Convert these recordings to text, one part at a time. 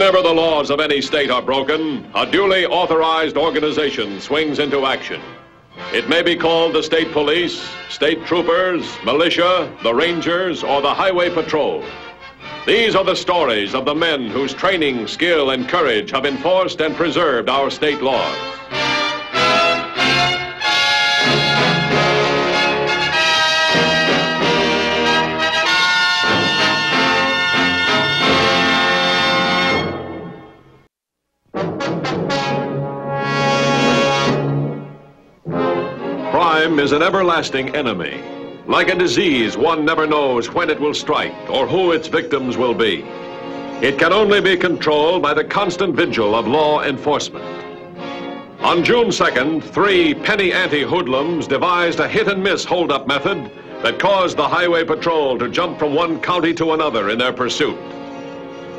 Whenever the laws of any state are broken, a duly authorized organization swings into action. It may be called the state police, state troopers, militia, the rangers, or the highway patrol. These are the stories of the men whose training, skill, and courage have enforced and preserved our state laws. Crime is an everlasting enemy. Like a disease, one never knows when it will strike or who its victims will be. It can only be controlled by the constant vigil of law enforcement. On June 2nd, 3 penny ante hoodlums devised a hit-and-miss hold-up method that caused the highway patrol to jump from one county to another in their pursuit.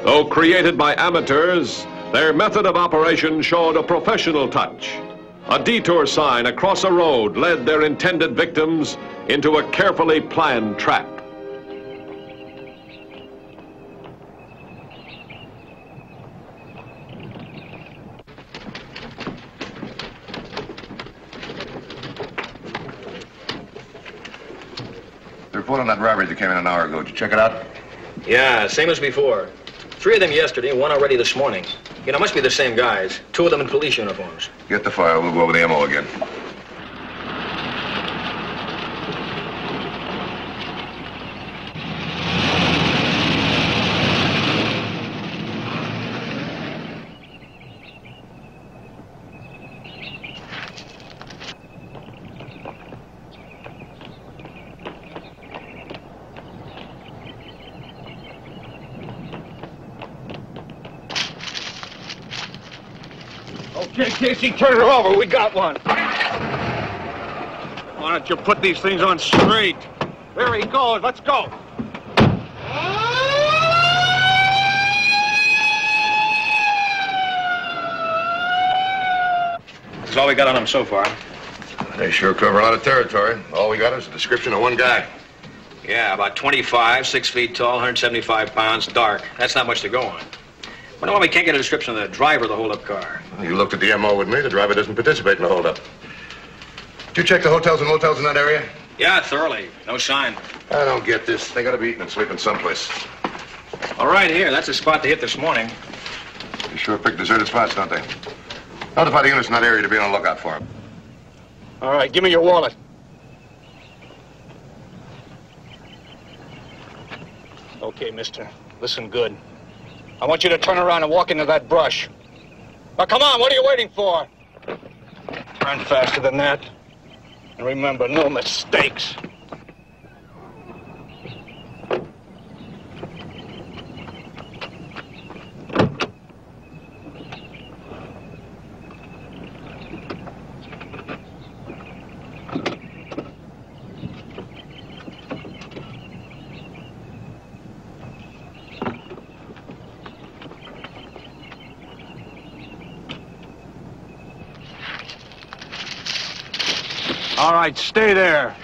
Though created by amateurs, their method of operation showed a professional touch. A detour sign across a road led their intended victims into a carefully planned trap. The report on that robbery that came in an hour ago, did you check it out? Yeah, same as before. 3 of them yesterday, 1 already this morning. You know, must be the same guys. 2 of them in police uniforms. Get the file, we'll go over the MO again. Okay, Casey, turn her over. We got one. Why don't you put these things on straight? There he goes. Let's go. This is all we got on him so far. They sure cover a lot of territory. All we got is a description of one guy. Yeah, about 25, 6 feet tall, 175 pounds, dark. That's not much to go on. Wonder why we can't get a description of the driver of the hold-up car. Well, you looked at the MO with me. The driver doesn't participate in the holdup. Did you check the hotels and motels in that area? Yeah, thoroughly. No sign. I don't get this. They gotta be eating and sleeping someplace. All right, here. That's the spot they hit this morning. They sure pick deserted spots, don't they? Notify the units in that area to be on the lookout for them. All right, give me your wallet. Okay, mister. Listen good. I want you to turn around and walk into that brush. Now, come on, what are you waiting for? Run faster than that. And remember, no mistakes. All right, stay there.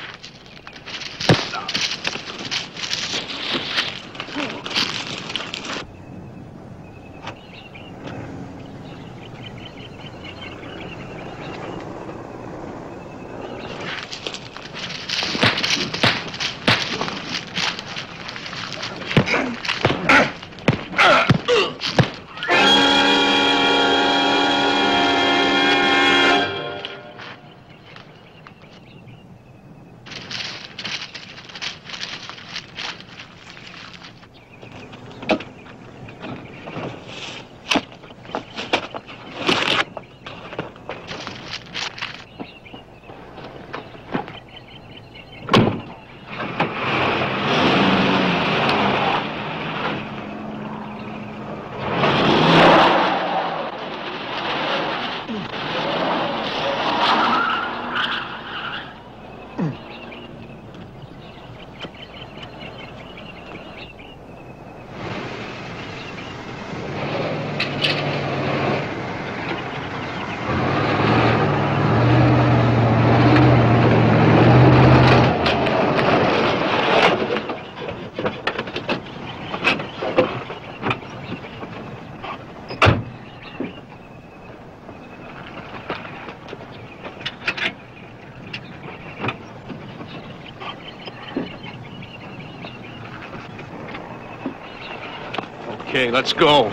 Okay, let's go.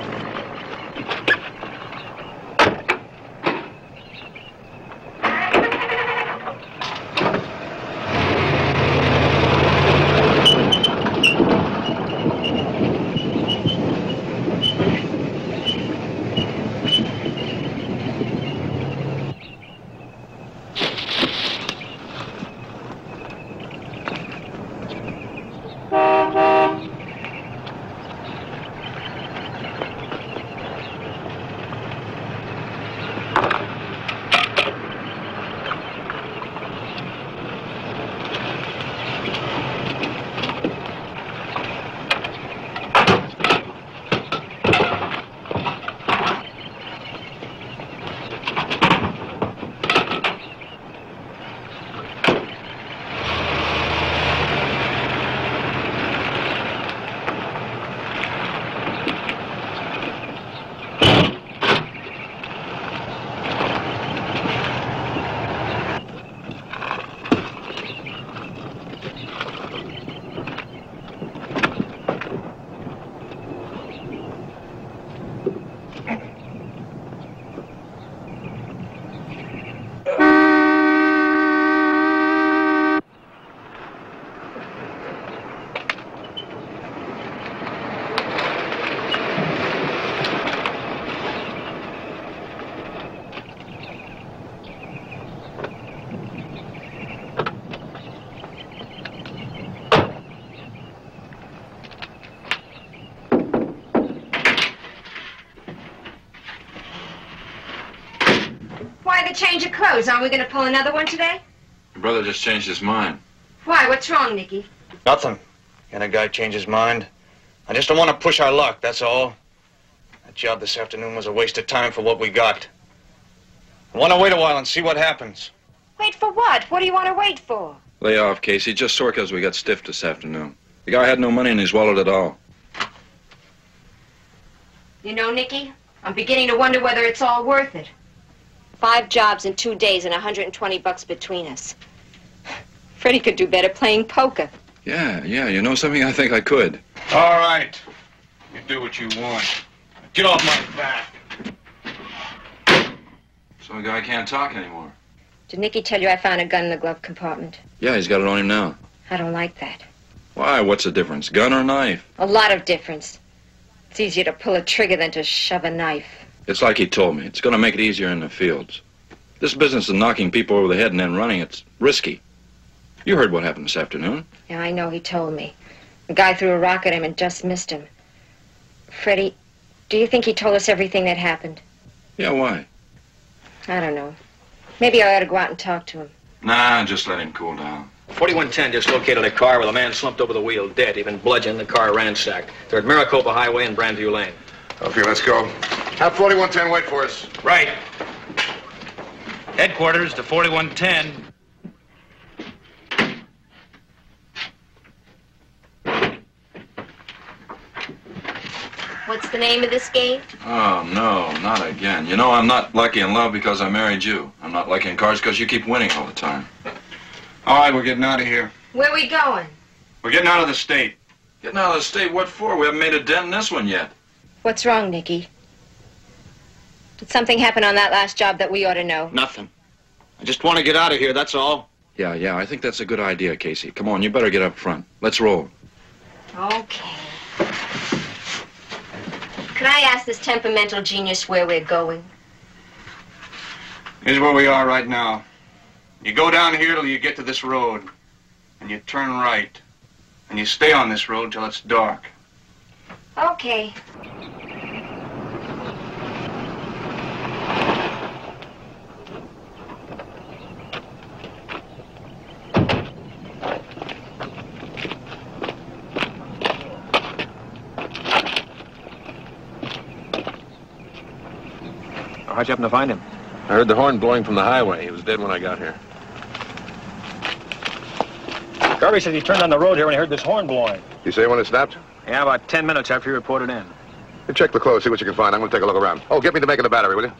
Why the change of clothes? Aren't we going to pull another one today? Your brother just changed his mind. Why? What's wrong, Nicky? Nothing. Can a guy change his mind? I just don't want to push our luck, that's all. That job this afternoon was a waste of time for what we got. I want to wait a while and see what happens. Wait for what? What do you want to wait for? Lay off, Casey. Just sore 'cause we got stiffed this afternoon. The guy had no money in his wallet at all. You know, Nicky, I'm beginning to wonder whether it's all worth it. 5 jobs in 2 days and $120 between us. Freddie could do better playing poker. Yeah, you know something? I think I could. All right. You do what you want. Get off my back. So the guy can't talk anymore. Did Nicky tell you I found a gun in the glove compartment? Yeah, he's got it on him now. I don't like that. Why? What's the difference? Gun or knife? A lot of difference. It's easier to pull a trigger than to shove a knife. It's like he told me. It's going to make it easier in the fields. This business of knocking people over the head and then running, it's risky. You heard what happened this afternoon. Yeah, I know, he told me. The guy threw a rock at him and just missed him. Freddie, do you think he told us everything that happened? Yeah, why? I don't know. Maybe I ought to go out and talk to him. Nah, just let him cool down. 4110 just located a car with a man slumped over the wheel, dead, even bludgeoned, the car ransacked. They're at Maricopa Highway and Brandview Lane. Okay, let's go. Have 4110 wait for us. Right. Headquarters to 4110. What's the name of this game? Oh, no, not again. You know, I'm not lucky in love because I married you. I'm not lucky in cards because you keep winning all the time. All right, we're getting out of here. Where are we going? We're getting out of the state. Getting out of the state, what for? We haven't made a dent in this one yet. What's wrong, Nicky? Did something happen on that last job that we ought to know? Nothing. I just want to get out of here, that's all. Yeah, I think that's a good idea, Casey. Come on, you better get up front. Let's roll. Okay. Could I ask this temperamental genius where we're going? Here's where we are right now. You go down here till you get to this road, and you turn right, and you stay on this road till it's dark. Okay. How'd you happen to find him? I heard the horn blowing from the highway. He was dead when I got here. Garvey says he turned on the road here when he heard this horn blowing. You say when it stopped? Yeah, about 10 minutes after he reported in. You check the clothes, see what you can find. I'm going to take a look around. Oh, get me the make of the battery, will you?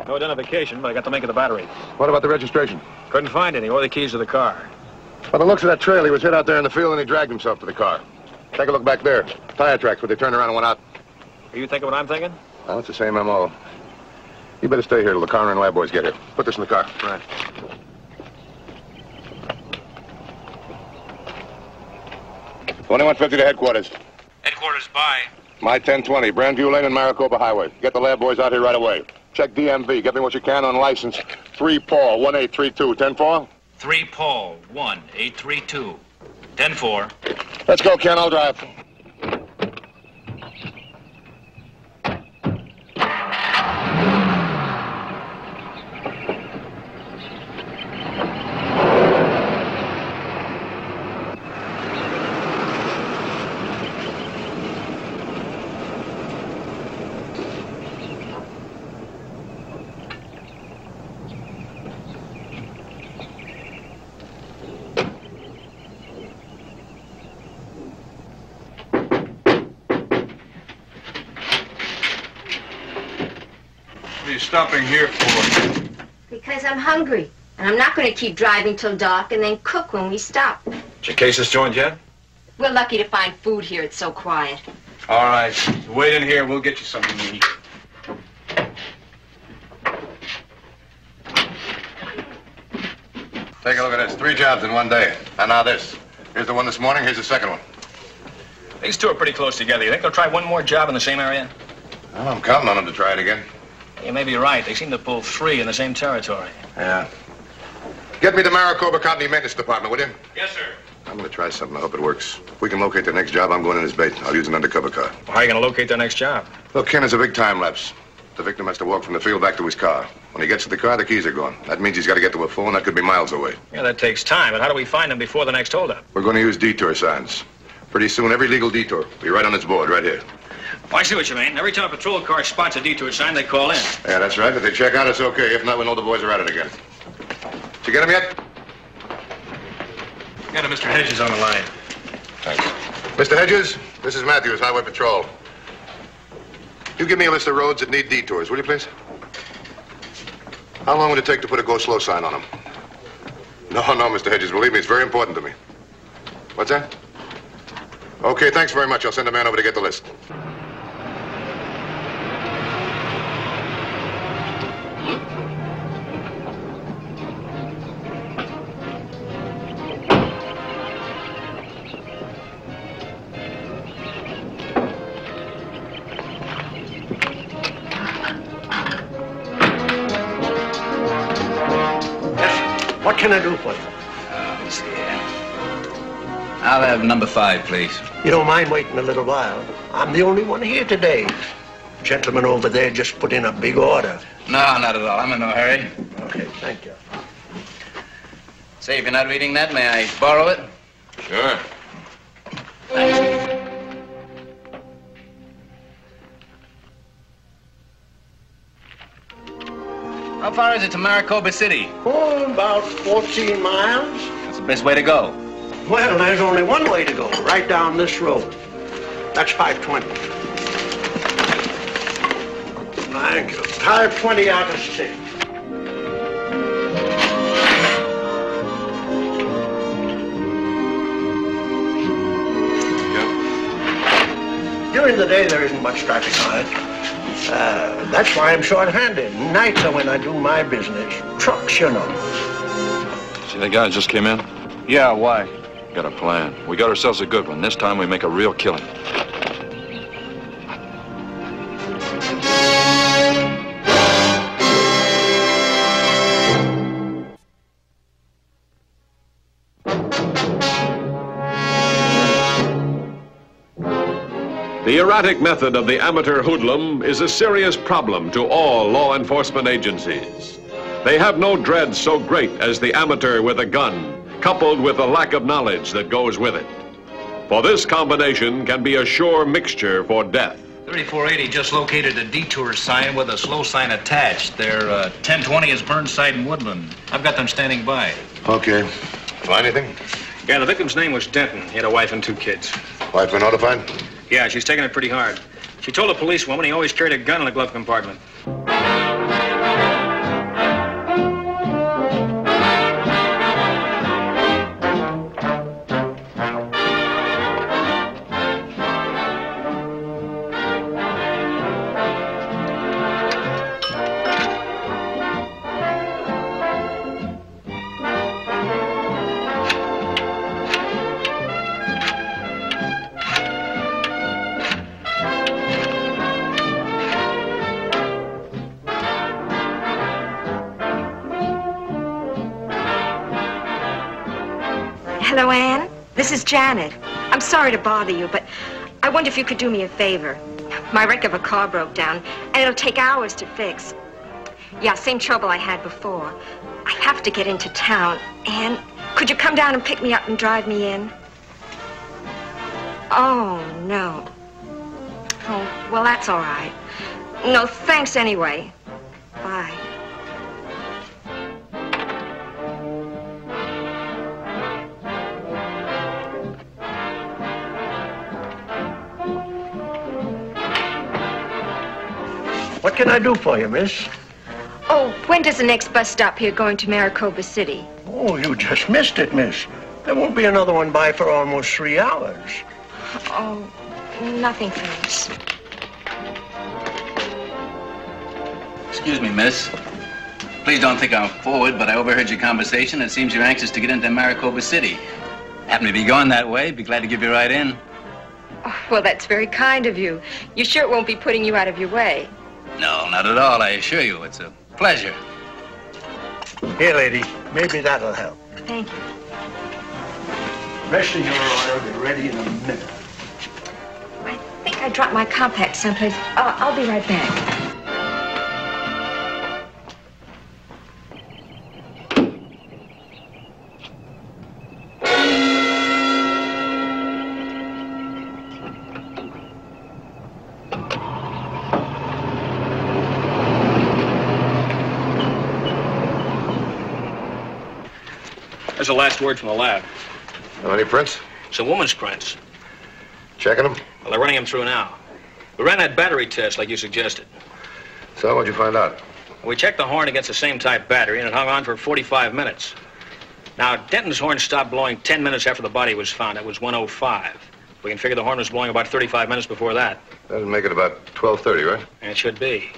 No identification, but I got the make of the battery. What about the registration? Couldn't find any or the keys to the car. By the looks of that trail, he was hit out there in the field and he dragged himself to the car. Take a look back there. Tire tracks where they turned around and went out. Are you thinking what I'm thinking? Well, it's the same M.O. You better stay here till the coroner and lab boys get here. Put this in the car. Right. $21.50 to headquarters. Headquarters by. My 1020, Brandview Lane and Maricopa Highway. Get the lab boys out here right away. Check DMV. Get me what you can on license. 3 Paul, 1832. 10-4? 3 Paul, 1832. 10-4. Let's go, Ken. I'll drive. What are you stopping here for? Because I'm hungry. And I'm not going to keep driving till dark and then cook when we stop. Did your cases joined yet? We're lucky to find food here. It's so quiet. All right. Wait in here. We'll get you something to eat. Take a look at this. 3 jobs in one day. And now this. Here's the one this morning. Here's the second one. These two are pretty close together. You think they'll try one more job in the same area? Well, I'm counting on them to try it again. You may be right. They seem to pull 3 in the same territory. Yeah. Get me the Maricopa County Maintenance Department, will you? Yes, sir. I'm going to try something. I hope it works. If we can locate the next job, I'm going in as bait. I'll use an undercover car. Well, how are you going to locate their next job? Look, Ken, it's a big time lapse. The victim has to walk from the field back to his car. When he gets to the car, the keys are gone. That means he's got to get to a phone. That could be miles away. Yeah, that takes time. But how do we find them before the next holdup? We're going to use detour signs. Pretty soon, every legal detour will be right on its board, right here. Oh, I see what you mean. Every time a patrol car spots a detour sign, they call in. Yeah, that's right. If they check out, it's okay. If not, we know the boys are at it again. Did you get him yet? Got a Mr. Hedges on the line. Thanks. Mr. Hedges, this is Matthews, Highway Patrol. You give me a list of roads that need detours, will you, please? How long would it take to put a go-slow sign on them? No, Mr. Hedges. Believe me, it's very important to me. What's that? Okay, thanks very much. I'll send a man over to get the list. What can I do for you? Let me see here. I'll have number 5, please. You don't mind waiting a little while? I'm the only one here today. Gentleman over there just put in a big order. No, not at all. I'm in no hurry. Okay, thank you. Say, if you're not reading that, may I borrow it? Sure. Thanks. How far is it to Maricopa City? Oh, about 14 miles. That's the best way to go. Well, there's only one way to go, right down this road. That's 520. Thank you. 520 out of 6. During the day, there isn't much traffic on it. That's why I'm short-handed. Nights are when I do my business. Trucks, you know. See that guy that just came in? Yeah, why? Got a plan. We got ourselves a good one. This time we make a real killing. The erratic method of the amateur hoodlum is a serious problem to all law enforcement agencies. They have no dread so great as the amateur with a gun, coupled with the lack of knowledge that goes with it. For this combination can be a sure mixture for death. 3480 just located a detour sign with a slow sign attached. Their 1020 is Burnside and Woodland. I've got them standing by. Okay. Find anything? Yeah, the victim's name was Denton. He had a wife and 2 kids. Wife been notified? Yeah, she's taking it pretty hard. She told a policewoman he always carried a gun in the glove compartment. Hello, Anne. This is Janet. I'm sorry to bother you, but I wonder if you could do me a favor. My wreck of a car broke down, and it'll take hours to fix. Yeah, same trouble I had before. I have to get into town. Anne, could you come down and pick me up and drive me in? Oh, no. Oh, well, that's all right. No, thanks anyway. Bye. What can I do for you, miss? Oh, when does the next bus stop here going to Maricopa City? Oh, you just missed it, miss. There won't be another one by for almost 3 hours. Oh, nothing, thanks. Excuse me, miss. Please don't think I'm forward, but I overheard your conversation. It seems you're anxious to get into Maricopa City. Happen to be going that way. Be glad to give you a ride in. Oh, well, that's very kind of you. You sure it won't be putting you out of your way? No, not at all, I assure you. It's a pleasure. Here, lady. Maybe that'll help. Thank you. Rest of your order will be ready in a minute. I think I dropped my compact someplace. I'll be right back. There's the last word from the lab. Know any prints? It's a woman's prints. Checking them? Well, they're running them through now. We ran that battery test like you suggested. So what'd you find out? We checked the horn against the same type battery, and it hung on for 45 minutes. Now, Denton's horn stopped blowing 10 minutes after the body was found. That was 1:05. We can figure the horn was blowing about 35 minutes before that. That'll make it about 12:30, right? And it should be.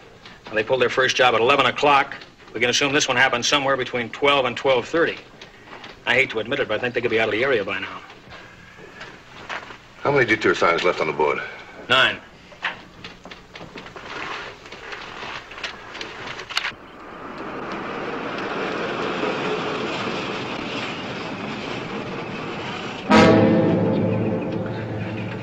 Now, they pulled their first job at 11 o'clock. We can assume this one happened somewhere between 12 and 12:30. I hate to admit it, but I think they could be out of the area by now. How many detour signs left on the board? 9.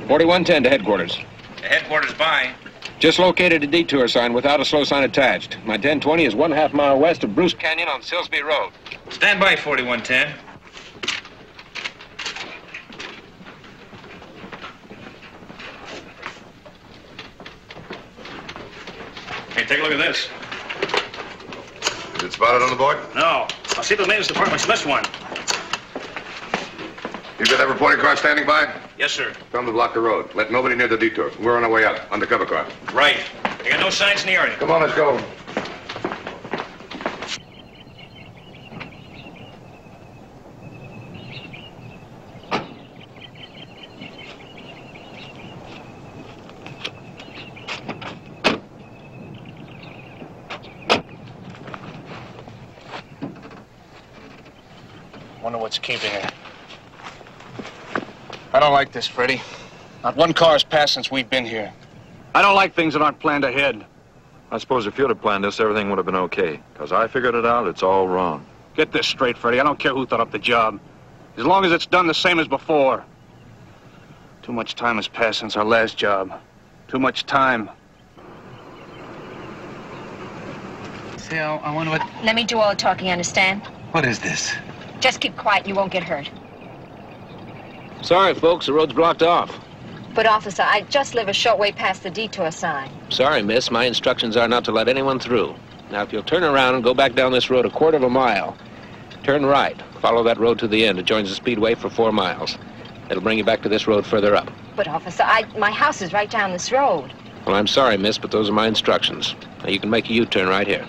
.4110 to headquarters. The headquarters by. Just located a detour sign without a slow sign attached. My 1020 is 1/2 mile west of Bruce Canyon on Silsby Road. Stand by, 4110. Hey, take a look at this. Is it spotted on the board? No. I'll see if the maintenance department's missed one. You got that reporting car standing by? Yes, sir. Tell them to block the road. Let nobody near the detour. We're on our way out. Undercover car. Right. They got no signs in the area. Come on, let's go. Wonder what's keeping her. I don't like this, Freddie. Not one car's passed since we've been here. I don't like things that aren't planned ahead. I suppose if you'd have planned this, everything would have been okay. Because I figured it out, it's all wrong. Get this straight, Freddie. I don't care who thought up the job. As long as it's done the same as before. Too much time has passed since our last job. Too much time. Say, I wonder what... Let me do all the talking, understand? What is this? Just keep quiet and you won't get hurt. Sorry, folks, the road's blocked off. But, officer, I just live a short way past the detour sign. Sorry, miss, my instructions are not to let anyone through. Now, if you'll turn around and go back down this road 1/4 mile, turn right, follow that road to the end. It joins the speedway for 4 miles. It'll bring you back to this road further up. But, officer, my house is right down this road. Well, I'm sorry, miss, but those are my instructions. Now, you can make a U-turn right here.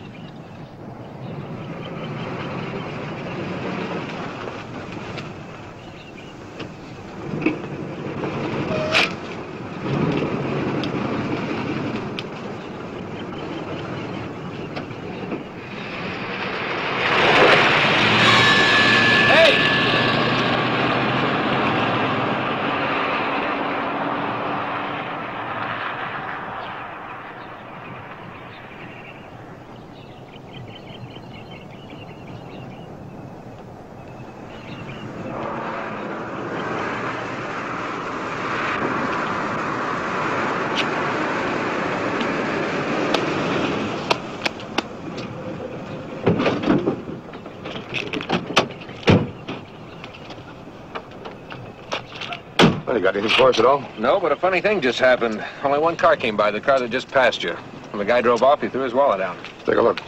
got anything for us at all? No, but a funny thing just happened. Only one car came by, the car that just passed you. When the guy drove off, he threw his wallet out. Take a look.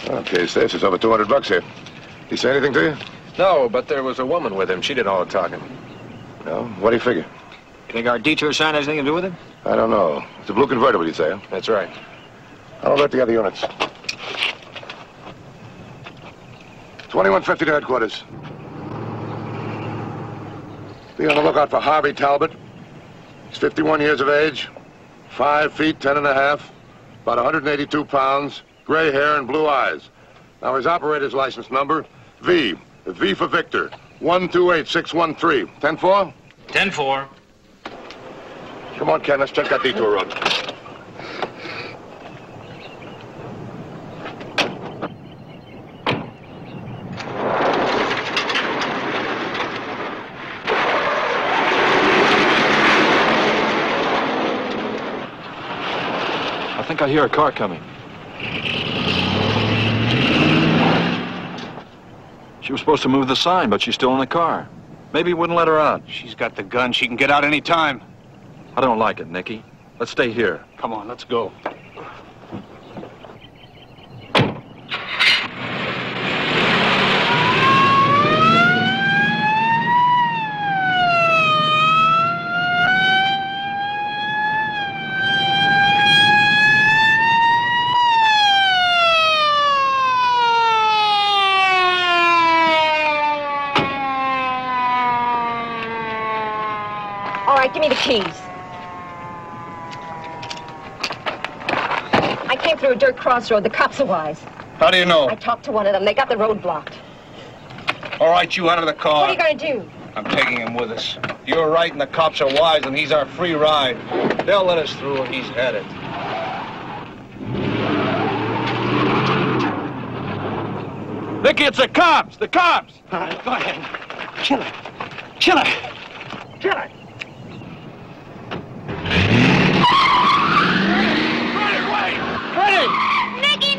Okay, says it's over $200 here. He say anything to you? No, but there was a woman with him. She did all the talking. No? What do you figure? You think our detour sign has anything to do with it? I don't know. It's a blue convertible, you'd say, huh? That's right. I'll alert the other units. 2150 to headquarters. Be on the lookout for Harvey Talbot. He's 51 years of age, 5 feet 10 and a half, about 182 pounds, gray hair and blue eyes. Now his operator's license number, V for Victor, 128613. 10-4? 10-4. Come on, Ken, let's check that detour road. I think I hear a car coming. She was supposed to move the sign, but she's still in the car. Maybe he wouldn't let her out. She's got the gun. She can get out any time. I don't like it, Nicky. Let's stay here. Come on, let's go. All right, give me the keys. I came through a dirt crossroad. The cops are wise. How do you know? I talked to one of them. They got the road blocked. All right, you out of the car. What are you going to do? I'm taking him with us. You're right, and the cops are wise, and he's our free ride. They'll let us through, and he's had it. Nicky, it's the cops! The cops! All right, go ahead. Kill her. Kill her. Kill her.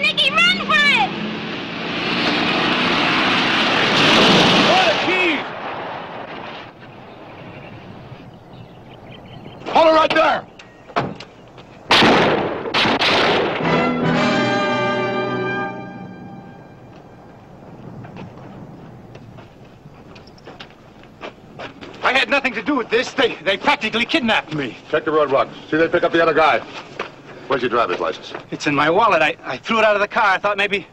Nicky, run for it! Hold her right there! I had nothing to do with this. They practically kidnapped me. Check the roadblocks. See they pick up the other guy. Where's your driver's license? It's in my wallet. I threw it out of the car. I thought maybe...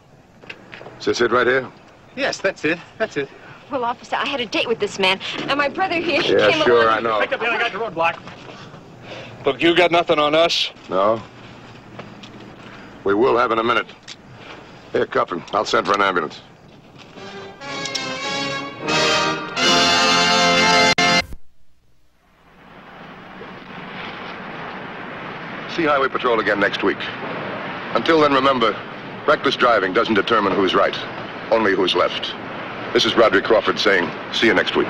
Is this it right here? Yes, that's it. That's it. Well, officer, I had a date with this man, and my brother here, he Yeah, came sure, along. I know. Pick up the other guy to roadblock. Look, you got nothing on us. No? We will have in a minute. Here, cuff him. I'll send for an ambulance. See Highway Patrol again next week. Until then, remember, reckless driving doesn't determine who's right, only who's left. This is Roderick Crawford saying, see you next week.